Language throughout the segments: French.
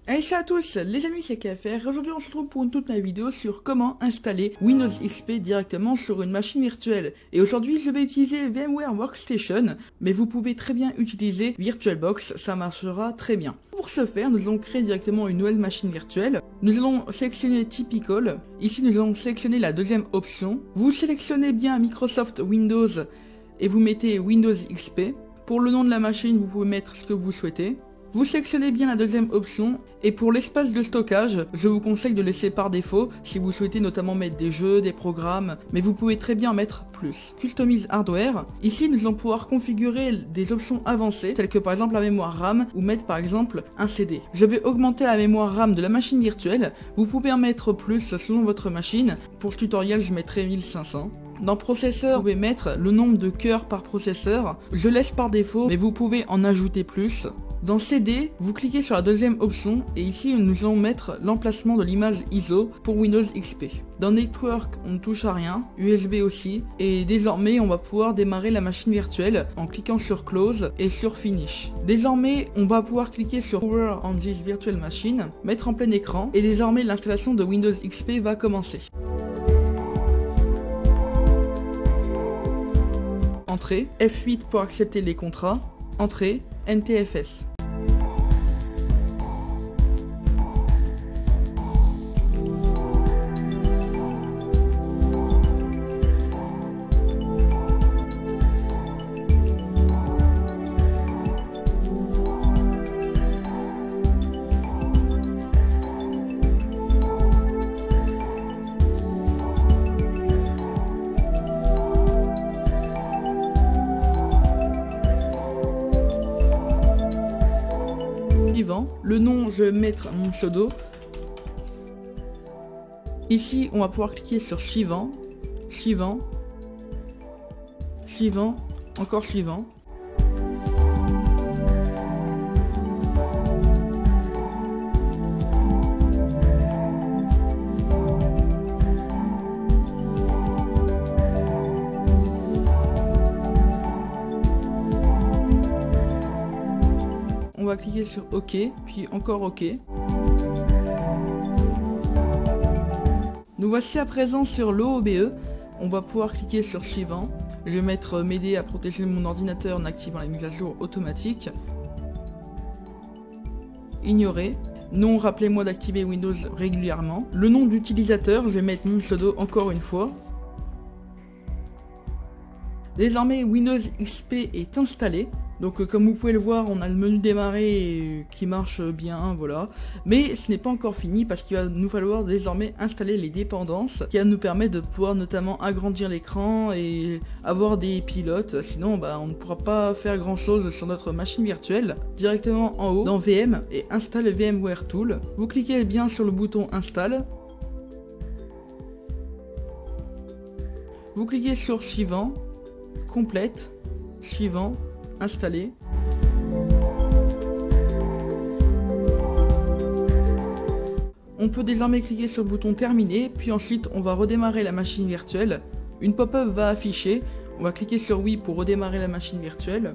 Hey, salut à tous, les amis, c'est KFR. Aujourd'hui, on se retrouve pour une toute nouvelle vidéo sur comment installer Windows XP directement sur une machine virtuelle. Et aujourd'hui, je vais utiliser VMware Workstation, mais vous pouvez très bien utiliser VirtualBox, ça marchera très bien. Pour ce faire, nous allons créer directement une nouvelle machine virtuelle. Nous allons sélectionner Typical. Ici, nous allons sélectionner la deuxième option. Vous sélectionnez bien Microsoft Windows et vous mettez Windows XP. Pour le nom de la machine, vous pouvez mettre ce que vous souhaitez. Vous sélectionnez bien la deuxième option, et pour l'espace de stockage, je vous conseille de laisser par défaut, si vous souhaitez notamment mettre des jeux, des programmes, mais vous pouvez très bien mettre plus. Customize Hardware, ici nous allons pouvoir configurer des options avancées, telles que par exemple la mémoire RAM, ou mettre par exemple un CD. Je vais augmenter la mémoire RAM de la machine virtuelle, vous pouvez en mettre plus selon votre machine, pour ce tutoriel je mettrai 1500. Dans processeur, vous pouvez mettre le nombre de cœurs par processeur, je laisse par défaut, mais vous pouvez en ajouter plus. Dans CD, vous cliquez sur la deuxième option et ici nous allons mettre l'emplacement de l'image ISO pour Windows XP. Dans Network, on ne touche à rien, USB aussi, et désormais on va pouvoir démarrer la machine virtuelle en cliquant sur Close et sur Finish. Désormais, on va pouvoir cliquer sur Power on this virtual machine, mettre en plein écran, et désormais l'installation de Windows XP va commencer. Entrée, F8 pour accepter les contrats, entrée, NTFS. Le nom, je vais mettre mon pseudo. Ici, on va pouvoir cliquer sur suivant, suivant, suivant, encore suivant. On va cliquer sur OK, puis encore OK. Nous voici à présent sur l'OBE. On va pouvoir cliquer sur suivant. Je vais mettre m'aider à protéger mon ordinateur en activant la mise à jour automatique. Ignorer. Non, rappelez-moi d'activer Windows régulièrement. Le nom d'utilisateur, je vais mettre mon pseudo encore une fois. Désormais, Windows XP est installé. Donc comme vous pouvez le voir, on a le menu démarrer qui marche bien, voilà. Mais ce n'est pas encore fini parce qu'il va nous falloir désormais installer les dépendances qui va nous permettre de pouvoir notamment agrandir l'écran et avoir des pilotes. Sinon, on ne pourra pas faire grand chose sur notre machine virtuelle. Directement en haut, dans VM et Install VMware Tool. Vous cliquez bien sur le bouton Install. Vous cliquez sur Suivant, Complète, Suivant, Installer. On peut désormais cliquer sur le bouton terminer, puis ensuite on va redémarrer la machine virtuelle. Une pop-up va afficher, on va cliquer sur oui pour redémarrer la machine virtuelle.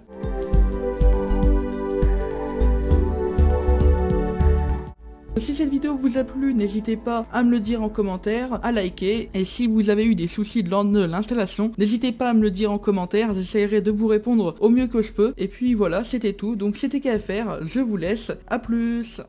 Si cette vidéo vous a plu, n'hésitez pas à me le dire en commentaire, à liker, et si vous avez eu des soucis lors de l'installation, n'hésitez pas à me le dire en commentaire, j'essaierai de vous répondre au mieux que je peux. Et puis voilà, c'était tout, donc c'était KFR, je vous laisse, à plus.